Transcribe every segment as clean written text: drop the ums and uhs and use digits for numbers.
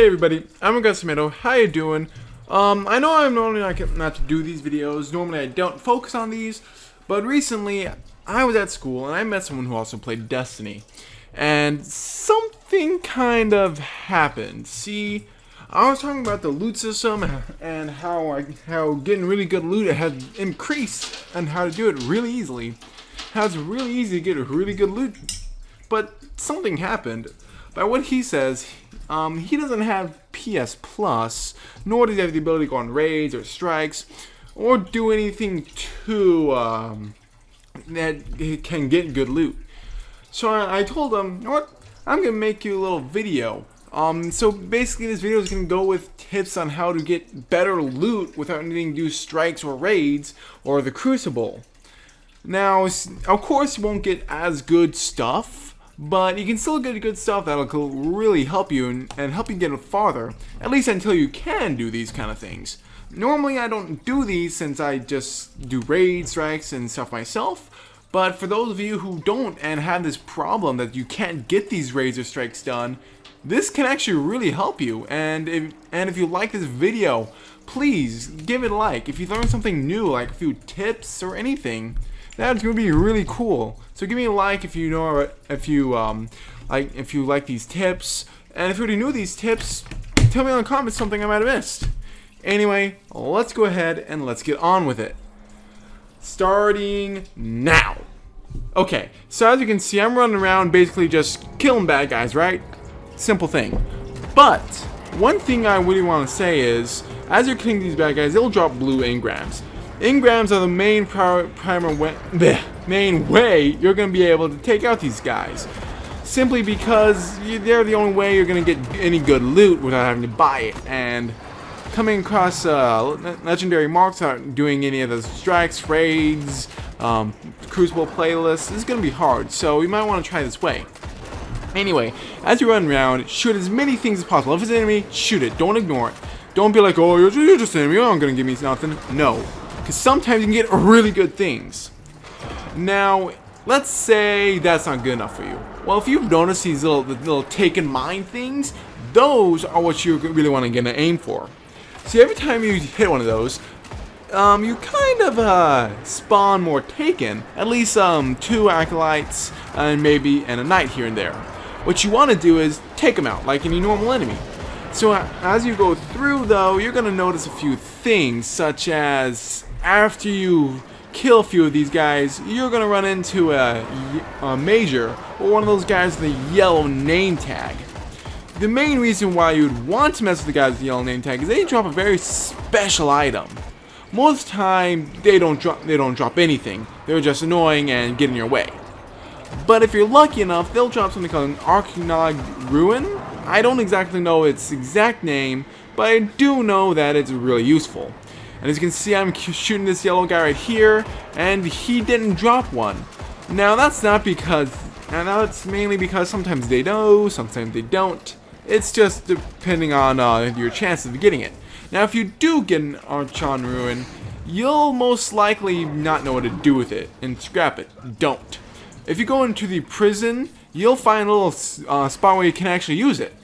Hey everybody, I'm Augusta Tomato. How you doing? I know I'm normally not to do these videos. Normally I don't focus on these, but recently I was at school and I met someone who also played Destiny, and something kind of happened. See, I was talking about the loot system and how getting really good loot had increased and how to do it really easily. How it's really easy to get a really good loot, but something happened. By what he says, he doesn't have PS Plus, nor does he have the ability to go on raids or strikes, or do anything that can get good loot. So I told him, you know what, I'm going to make you a little video. So basically this video is going to go with tips on how to get better loot without needing to do strikes or raids or the crucible. Now, of course you won't get as good stuff, but you can still get good stuff that'll really help you and help you get farther, at least until you can do these kind of things. Normally I don't do these since I just do raid strikes and stuff myself, but for those of you who don't and have this problem that you can't get these raids or strikes done, this can actually really help you. And if you like this video, please give it a like. If you learn something new, like a few tips or anything, that's gonna be really cool. So give me a like if you like these tips, and if you already knew these tips, tell me in the comments something I might have missed. Anyway, let's go ahead and let's get on with it. Starting now. Okay, so as you can see, I'm running around basically just killing bad guys, right? Simple thing. But one thing I really want to say is, as you're killing these bad guys, they'll drop blue engrams. Engrams are the main way you're going to be able to take out these guys. Simply because they're the only way you're going to get any good loot without having to buy it. And coming across legendary marks without doing any of the strikes, raids, crucible playlists is going to be hard. So you might want to try this way. Anyway, as you run around, shoot as many things as possible. If it's an enemy, shoot it. Don't ignore it. Don't be like, oh, you're just an enemy. You're not going to give me nothing. No. Because sometimes you can get really good things. Now, let's say that's not good enough for you. Well, if you've noticed these little taken mine things, those are what you really want to get an aim for. See, every time you hit one of those, you kind of spawn more taken. At least 2 acolytes and maybe a knight here and there. What you want to do is take them out like any normal enemy. So as you go through, though, you're going to notice a few things, such as after you kill a few of these guys, you're going to run into a major, or one of those guys with a yellow name tag. The main reason why you'd want to mess with the guys with the yellow name tag is they drop a very special item. Most of the time, they don't drop anything. They're just annoying and get in your way. But if you're lucky enough, they'll drop something called an Arcnog Ruin. I don't exactly know its exact name, but I do know that it's really useful. And as you can see, I'm shooting this yellow guy right here, and he didn't drop one. Now that's mainly because sometimes they do, sometimes they don't. It's just depending on your chances of getting it. Now if you do get an Archon Ruin, you'll most likely not know what to do with it, and scrap it. Don't. If you go into the prison, you'll find a little spot where you can actually use it.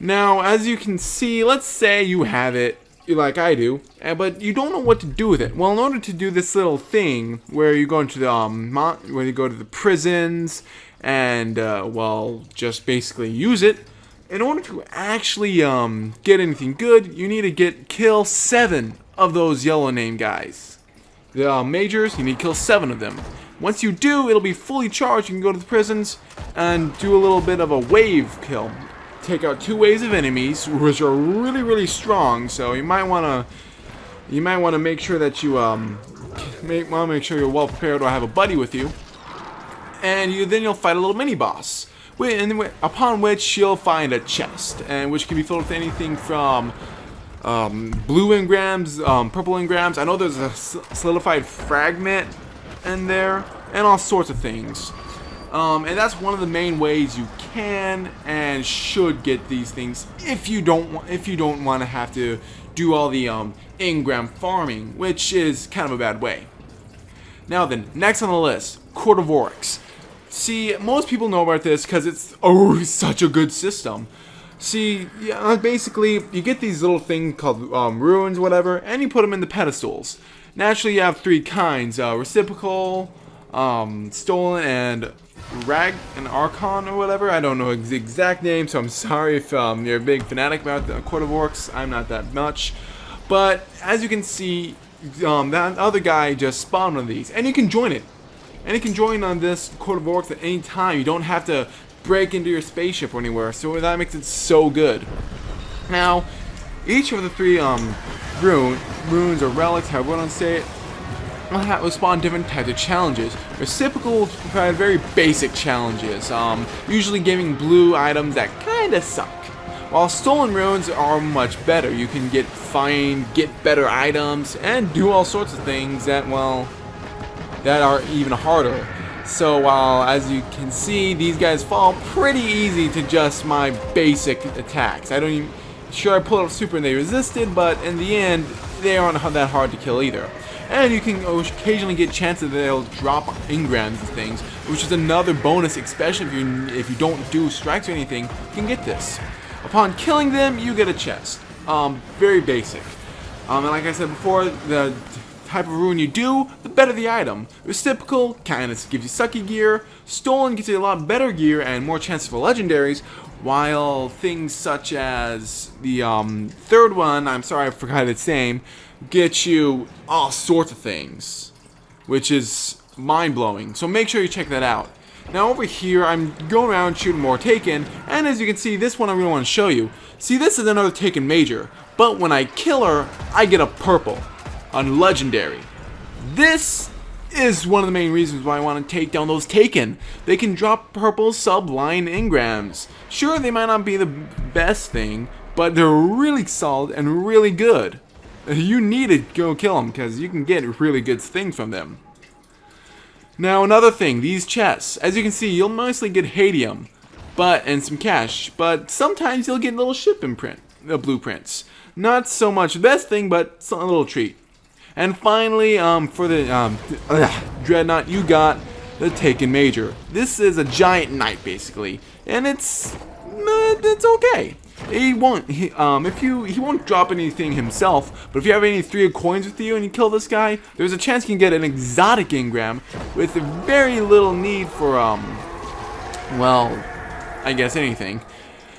Now, as you can see, let's say you have it, like I do, but you don't know what to do with it. Well, in order to do this little thing where you go into the prisons and well, just basically use it, in order to actually get anything good, you need to kill 7 of those yellow name guys. The majors, you need to kill 7 of them. Once you do, it'll be fully charged. You can go to the prisons and do a little bit of a wave kill. Take out 2 waves of enemies, which are really, really strong. So you might want to make sure that you make sure you're well prepared or have a buddy with you. And then you'll fight a little mini boss, upon which you'll find a chest, and which can be filled with anything from blue engrams, purple engrams. I know there's a solidified fragment in there, and all sorts of things. And that's one of the main ways you can and should get these things if you don't want to have to do all the engram farming, which is kind of a bad way. Now then, next on the list, Court of Oryx. See, most people know about this because it's such a good system. See, yeah, basically, you get these little things called ruins, whatever, and you put them in the pedestals. Naturally, you have three kinds: reciprocal, stolen, and archon or whatever. I don't know the exact name, so I'm sorry if you're a big fanatic about the Court of Orcs. I'm not that much, but as you can see, that other guy just spawned one of these, and you can join it. And you can join on this Court of Orcs at any time. You don't have to break into your spaceship or anywhere, so that makes it so good. Now, each of the three runes or relics, however you want to say it, will spawn different types of challenges. Reciprocal will provide very basic challenges, usually giving blue items that kinda suck. While stolen runes are much better. You can get better items, and do all sorts of things that, well, that are even harder. So while, as you can see, these guys fall pretty easy to just my basic attacks. I pulled up super and they resisted, but in the end, they aren't that hard to kill either. And you can occasionally get chances that they'll drop engrams and things, which is another bonus, especially if you don't do strikes or anything, you can get this. Upon killing them, you get a chest. Very basic. And like I said before, the type of rune you do, the better the item. Reciprocal kind of gives you sucky gear. Stolen gives you a lot better gear and more chances for legendaries. While things such as the third one, I'm sorry I forgot its name, get you all sorts of things, which is mind-blowing. So make sure you check that out. Now over here, I'm going around shooting more Taken, and as you can see, this one I really want to show you. See, this is another Taken Major, but when I kill her, I get a purple on legendary. This is one of the main reasons why I want to take down those Taken. They can drop purple sub-line engrams. Sure, they might not be the best thing, but they're really solid and really good. You need to go kill them because you can get really good things from them. Now another thing, these chests. As you can see, you'll mostly get hadium, and some cash, but sometimes you'll get little ship blueprints. Not so much the best thing, but a little treat. And finally, for the Dreadnought, you got the Taken Major. This is a giant knight, basically, and it's okay. He won't drop anything himself, but if you have any 3 coins with you and you kill this guy, there's a chance you can get an exotic engram with very little need for well, I guess anything.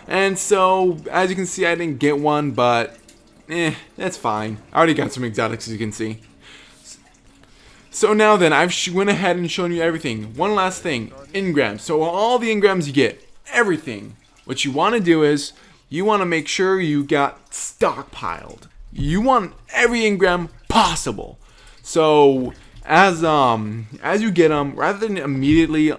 And so, as you can see, I didn't get one, but that's fine. I already got some exotics, as you can see. So now then, I've went ahead and shown you everything. One last thing, engrams. So all the engrams you get, everything. What you want to do is, you want to make sure you got stockpiled. You want every engram possible. So as you get them, rather than immediately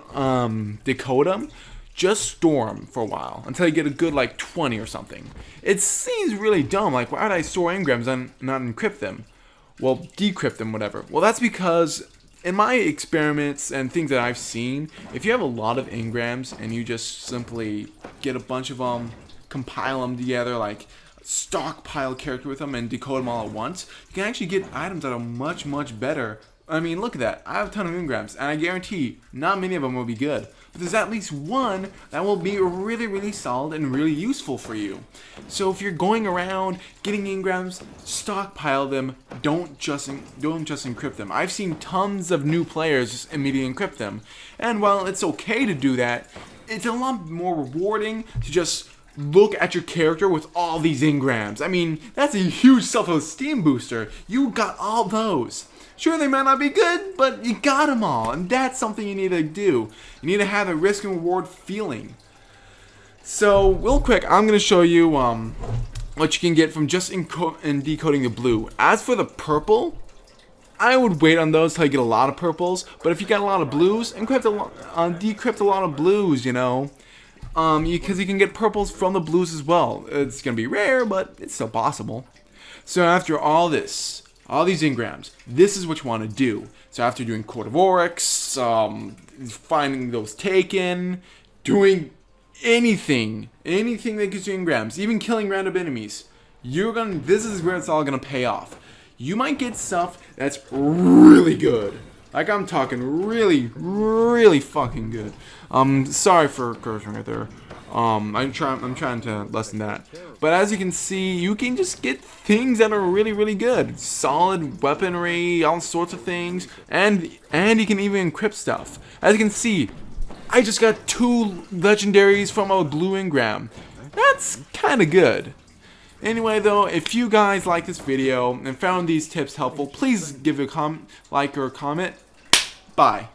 decode them, just store them for a while until you get a good like 20 or something. It seems really dumb. Like, why would I store engrams and not encrypt them? Well, decrypt them, whatever. Well, that's because in my experiments and things that I've seen, if you have a lot of engrams and you just simply get a bunch of them, compile them together, like stockpile character with them and decode them all at once, you can actually get items that are much, much better. I mean, look at that. I have a ton of engrams, and I guarantee not many of them will be good. But there's at least one that will be really, really solid and really useful for you. So if you're going around getting engrams, stockpile them. Don't just encrypt them. I've seen tons of new players just immediately encrypt them. And while it's okay to do that, it's a lot more rewarding to just look at your character with all these engrams. I mean, that's a huge self-esteem booster. You got all those. Sure, they might not be good, but you got them all, and that's something you need to do. You need to have a risk and reward feeling. So, real quick, I'm going to show you what you can get from just decoding the blue. As for the purple, I would wait on those till you get a lot of purples, but if you got a lot of blues, decrypt a lot of blues, you know. Because you can get purples from the blues as well. It's going to be rare, but it's still possible. So after all these engrams, this is what you want to do. So after doing Court of Oryx, finding those Taken, doing anything that gives you engrams, even killing random enemies, this is where it's all gonna pay off. You might get stuff that's really good. Like, I'm talking really, really fucking good. Sorry for cursing right there. I'm trying to lessen that. But as you can see, you can just get things that are really, really good. Solid weaponry, all sorts of things, and you can even encrypt stuff. As you can see, I just got 2 legendaries from a blue engram. That's kind of good. Anyway though, if you guys like this video and found these tips helpful, please give a like or a comment. Bye.